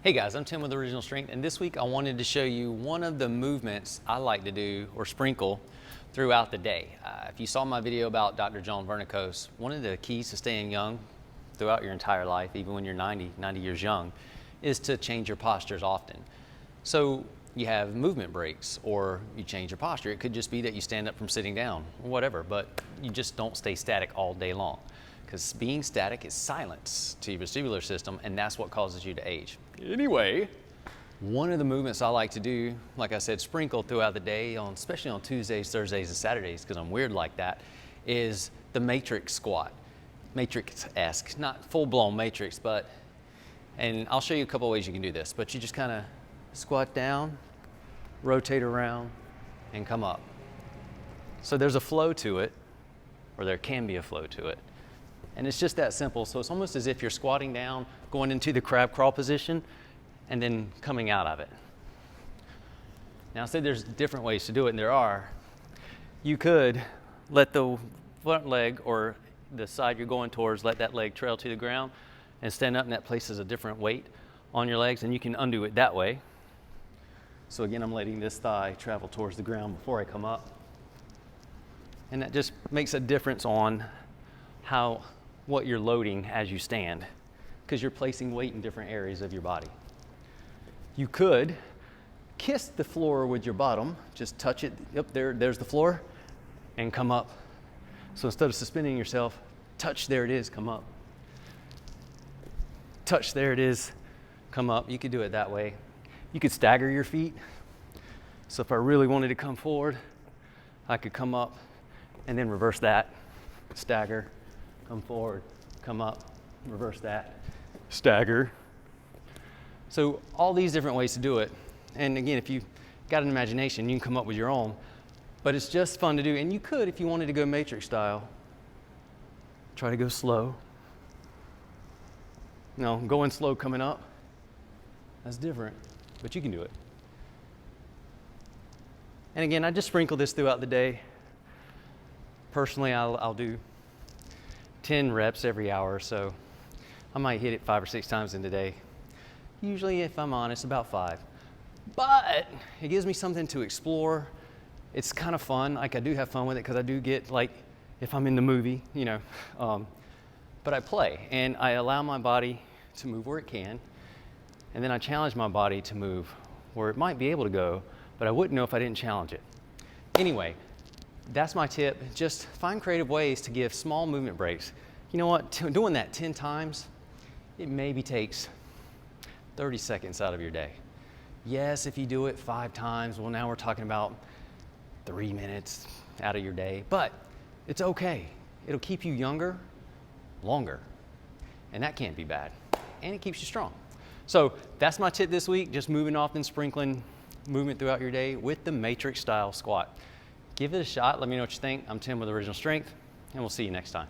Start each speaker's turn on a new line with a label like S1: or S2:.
S1: Hey guys, I'm Tim with Original Strength, and this week I wanted to show you one of the movements I like to do or sprinkle throughout the day. If you saw my video about Dr. John Vernikos, one of the keys to staying young throughout your entire life, even when you're 90 years young, is to change your postures often. So you have movement breaks or you change your posture. It could just be that you stand up from sitting down or whatever, but you just don't stay static all day long. Because being static is silence to your vestibular system, and that's what causes you to age. Anyway, one of the movements I like to do, like I said, sprinkle throughout the day, especially on Tuesdays, Thursdays, and Saturdays, because I'm weird like that, is the matrix squat. Matrix-esque, not full-blown matrix, and I'll show you a couple ways you can do this, but you just kind of squat down, rotate around, and come up. So there's a flow to it, or there can be a flow to it. And it's just that simple. So it's almost as if you're squatting down, going into the crab crawl position, and then coming out of it. Now, I said there's different ways to do it, and there are. You could let the front leg or the side you're going towards, let that leg trail to the ground and stand up, and that places a different weight on your legs, and you can undo it that way. So again, I'm letting this thigh travel towards the ground before I come up. And that just makes a difference on what you're loading as you stand, because you're placing weight in different areas of your body. You could kiss the floor with your bottom, just touch it, yep, there's the floor, and come up. So instead of suspending yourself, touch, there it is, come up. Touch, there it is, come up. You could do it that way. You could stagger your feet. So if I really wanted to come forward, I could come up and then reverse that, stagger, come forward, come up, reverse that, stagger. So all these different ways to do it. And again, if you've got an imagination, you can come up with your own. But it's just fun to do. And you could, if you wanted to go matrix style, try to go slow. No, going slow coming up, that's different, but you can do it. And again, I just sprinkle this throughout the day. Personally, I'll do 10 reps every hour or so. I might hit it 5 or 6 times in the day. Usually, if I'm honest, about 5. But it gives me something to explore. It's kind of fun. Like, I do have fun with it because I do get, like, if I'm in the movie, but I play and I allow my body to move where it can, and then I challenge my body to move where it might be able to go, but I wouldn't know if I didn't challenge it. Anyway, that's my tip. Just find creative ways to give small movement breaks. You know what? Doing that 10 times, it maybe takes 30 seconds out of your day. Yes, if you do it 5 times, well, now we're talking about 3 minutes out of your day, but it's okay. It'll keep you younger, longer, and that can't be bad. And it keeps you strong. So that's my tip this week, just moving often, sprinkling movement throughout your day with the matrix style squat. Give it a shot. Let me know what you think. I'm Tim with Original Strength, and we'll see you next time.